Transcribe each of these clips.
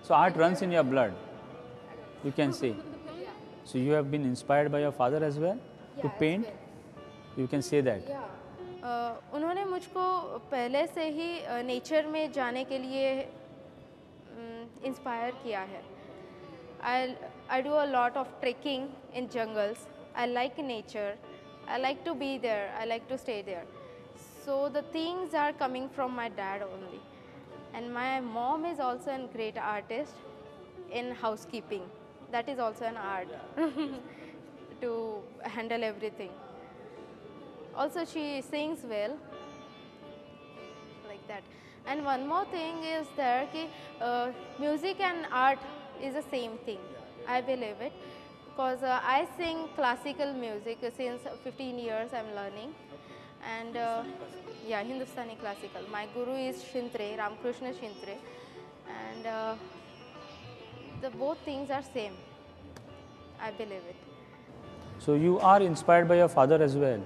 So art runs in your blood, you can say. So you have been inspired by your father as well to paint? You can say that. उन्होंने मुझको पहले से ही nature में जाने के लिए inspire किया है. I do a lot of trekking in jungles. I like nature. I like to be there. I like to stay there. So the things are coming from my dad only. And my mom is also a great artist in housekeeping. That is also an art to handle everything. Also, she sings well, like that. And one more thing is there ki music and art is the same thing. I believe it because I sing classical music since 15 years. I'm learning, and yeah, Hindustani classical. My guru is Shintre, Ramakrishna Shintre, and the both things are same. I believe it. So you are inspired by your father as well.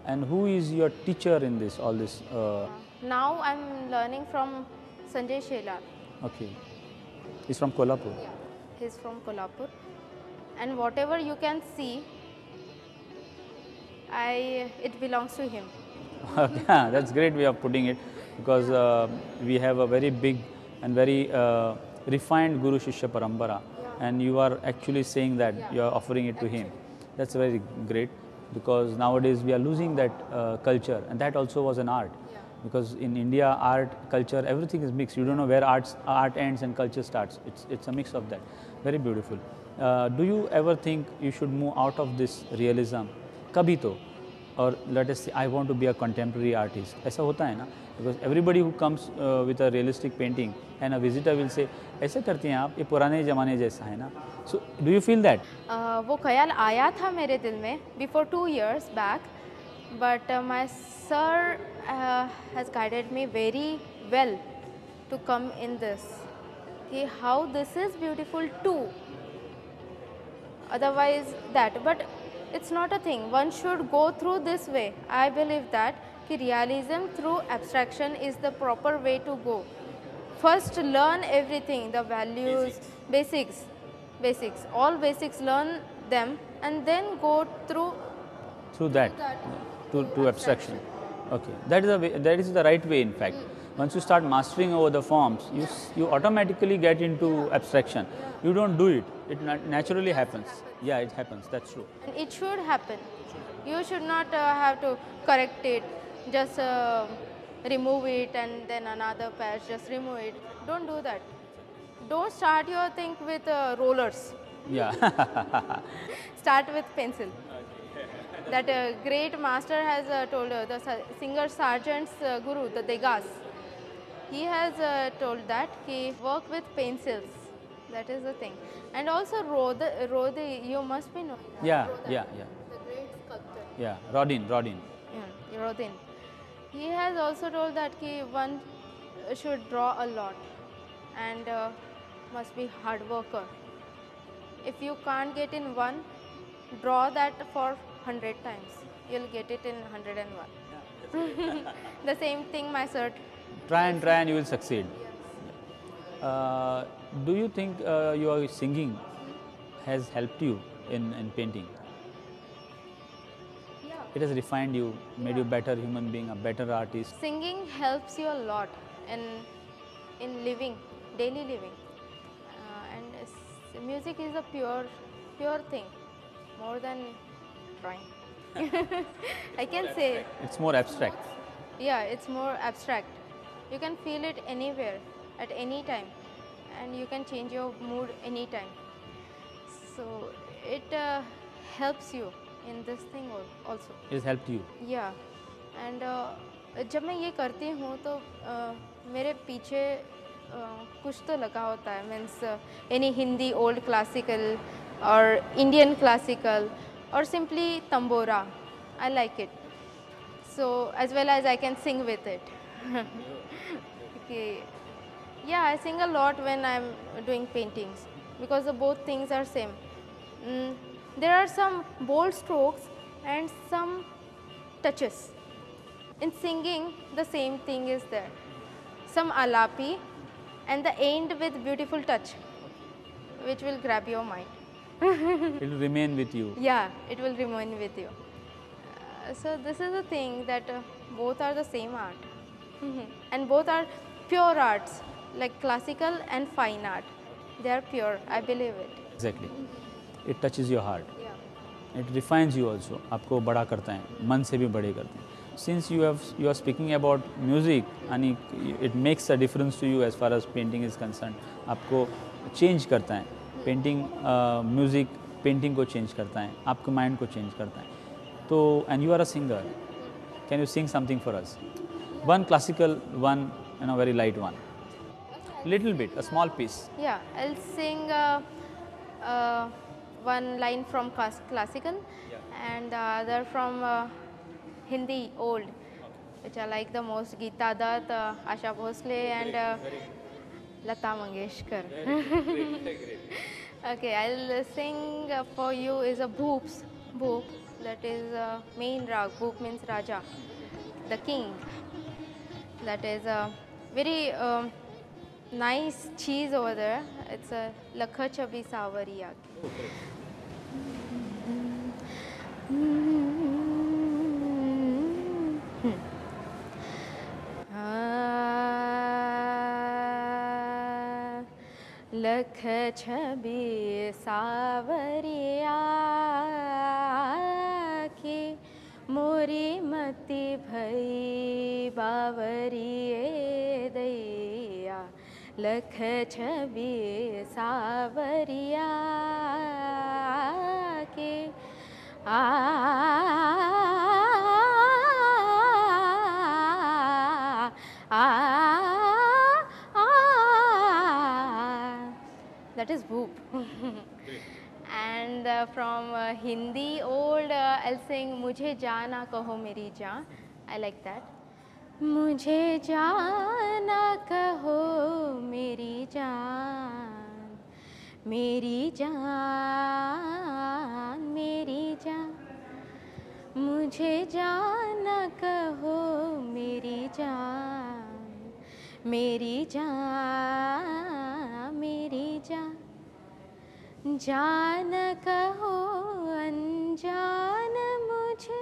And who is your teacher in this, all this? Now I'm learning from Sanjay Shelar. Okay. He's from Kolhapur. Yeah. He's from Kolhapur. And whatever you can see, it belongs to him. Yeah, that's great way of putting it, because we have a very big and very refined Guru Shishya Parampara, and you are actually saying that you are offering it to him. That's very great, because nowadays we are losing that culture, and that also was an art. Because in India, art, culture, everything is mixed. You don't know where art ends and culture starts. It's a mix of that. Very beautiful. Do you ever think you should move out of this realism? Kabhi to, or let us say, I want to be a contemporary artist. ऐसा होता है ना? Because everybody who comes with a realistic painting and a visitor will say, ऐसे करती हैं आप, ये पुराने ज़माने जैसा है ना? So do you feel that? वो ख्याल आया था मेरे दिल में before 2 years back, but my sir has guided me very well to come in this. कि how this is beautiful too. Otherwise that, but it's not a thing. One should go through this way. I believe that कि realism through abstraction is the proper way to go. First learn everything, the values, basics, all basics, learn them, and then go through that to abstraction. Okay, that is the right way. In fact, once you start mastering over the forms, you automatically get into abstraction. You don't do it; it naturally happens. Yeah, it happens. That's true. And it should happen. You should not have to correct it. Just remove it and then another patch. Just remove it. Don't do that. Don't start your thing with rollers. Yeah. Start with pencil. That great master has told the singer Sargent's guru, the Degas. He has told that he work with pencils. That is the thing. And also Rodin, you must be knowing. Yeah, Rodin, yeah. the great sculptor. Yeah, Rodin. Yeah, Rodin. He has also told that one should draw a lot and must be hard worker. If you can't get in one, draw that for 100 times. You'll get it in 101. The same thing my sir. Try and you will succeed. Do you think your singing has helped you in painting? Yeah. It has refined you, made you better human being, a better artist. Singing helps you a lot in living, daily living, and music is a pure thing, more than drawing. I can say. It's more abstract. Yeah, it's more abstract. You can feel it anywhere, at any time, and you can change your mood anytime. So it helps you in this thing also. It has helped you. Yeah, and जब मैं ये करती हूँ तो मेरे पीछे कुछ तो लगा होता है, means any Hindi old classical और Indian classical or simply tambora. I like it. So as well as I can sing with it. Okay. Yeah, I sing a lot when I'm doing paintings because the both things are same. There are some bold strokes and some touches. In singing, the same thing is there. Some alapi and the end with beautiful touch, which will grab your mind. It will remain with you. Yeah, it will remain with you. So this is the thing that both are the same art, and both are pure arts, like classical and fine art. They are pure. I believe it. Exactly. It touches your heart. Yeah. It refines you also. आपको बड़ा करता है, मन से भी बड़े करते हैं. Since you are speaking about music, and it makes a difference to you as far as painting is concerned. आपको change करता है. Painting, music, painting को change करता है. आपके mind को change करता है. तो and you are a singer. Can you sing something for us? One classical, one very light one. Little bit, a small piece. Yeah, I'll sing one line from classical, and the other from Hindi old, which I like the most. Geeta Dutt, Asha Bhosle, and Lata Mangeshkar. Okay, I'll sing for you is a Bhoops. Bhoop, that is main rag. Bhoop means Raja, the king. That is a very nice cheese over there. It's a Lakha Chabi Savariya. लख छबि सावरिया के मोरी मति भई बावरिए दैया लख छबि सावरिया के That is Bhoop. And from Hindi old, I'll sing Mujhe Jaana Kaho Meri Jaan. I like that. Mujhe Jaana Kaho Meri Jaan, Meri Jaan, Meri Jaan. Mujhe Jaana Kaho Meri Jaan, Meri Jaan, Meri Jaan. जान कहो अनजान मुझे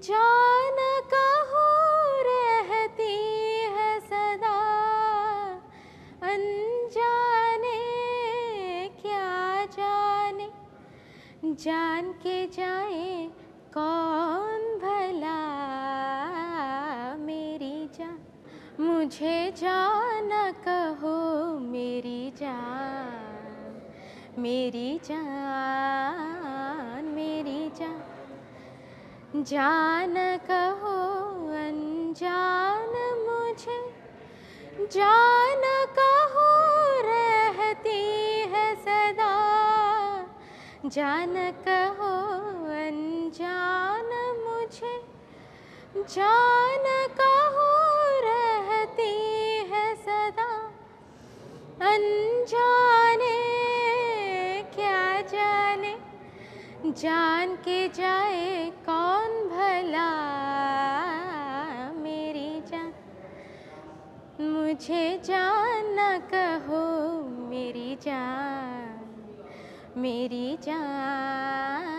जान कहो रहती है सदा अनजाने क्या जाने जान के जाए कौन भला मेरी जान मुझे जान कहो मेरी जान मेरी जान मेरी जान जान कहो अनजान मुझे जान कहो रहती है सदा जान कहो अनजान मुझे जान कहो रहती है सदा अनजाने जान के जाए कौन भला मेरी जान मुझे जान न कहो मेरी जान मेरी जान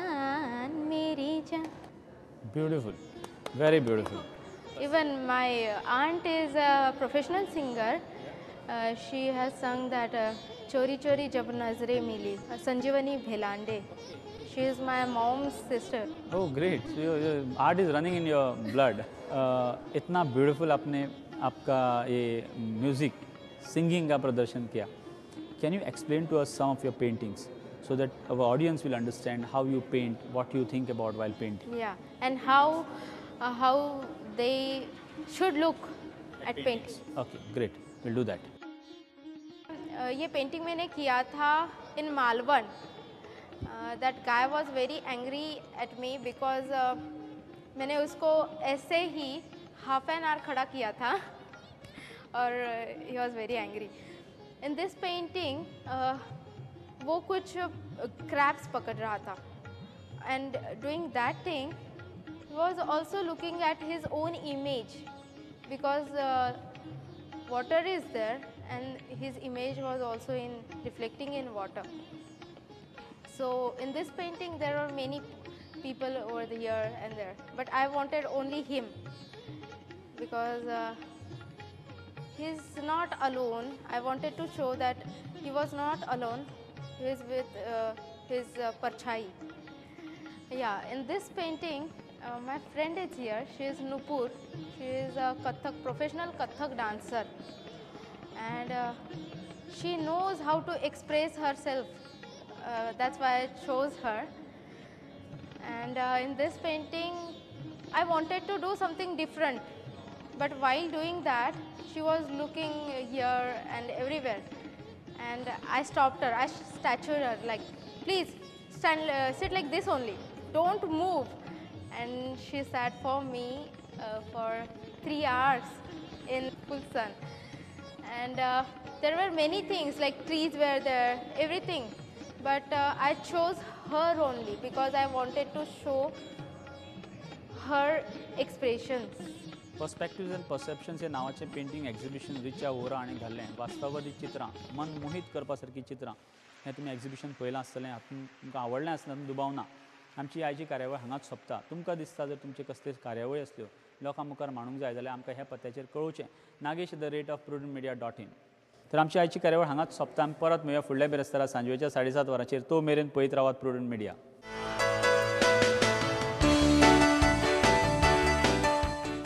मेरी जान. Beautiful, very beautiful. Even my aunt is a professional singer. She has sung that Chori Chori Jab Nazre Mili, Sanjivani Bhelande. She is my mom's sister. Oh, great! So your art is running in your blood. इतना beautiful आपने आपका ये music, singing का प्रदर्शन किया. Can you explain to us some of your paintings so that our audience will understand how you paint, what you think about while painting? Yeah, and how they should look at painting. Okay, great. We'll do that. ये painting मैंने किया था in Malvan. That guy was very angry at me because मैंने उसको ऐसे ही half an hour खड़ा किया था और he was very angry. In this painting वो कुछ crabs पकड़ रहा था and doing that thing he was also looking at his own image because water is there and his image was also in reflecting in water. So in this painting there are many people over the here and there, but I wanted only him because he's not alone. I wanted to show that he was not alone. He was with his parchai. Yeah, in this painting, my friend is here. She is Nupur. She is a Kathak, professional Kathak dancer, and she knows how to express herself. That's why I chose her. And in this painting, I wanted to do something different, but while doing that, she was looking here and everywhere, and I stopped her. I statured her like, please stand, sit like this only, don't move. And she sat for me for 3 hours in full sun. And there were many things like trees were there, everything, but I chose her only because I wanted to show her expressions. Perspectives and perceptions हे नावाचें painting exhibition Richa Vora हाणें घाल्लें. वास्तववादी चित्रां, मन मोहीत करपा सारकीं चित्रां हें तुमी एक्झिबिशन पळयलां आसतलें. हातूंत तुमकां आवडलें आसलें, तातूंत दुबाव ना. आमची आयची कार्यावळ हांगाच सोंपता. तुमकां दिसता जर तुमचे कसले कार्यावळी आसल्यो, लोकां मुखार मांडूंक जाय जाल्यार आमकां ह्या पत्त्याचेर कळोवचें. nagesh@prudentmedia.in. तर आमची आयची कार्यावळ हांगाच सोंपता. आमी परत मेळया फुडल्या बिरेस्तारा सांजवेच्या 7:30 वरांचेर. तो मेरेन पळयत रावात प्रुडंट मिडिया.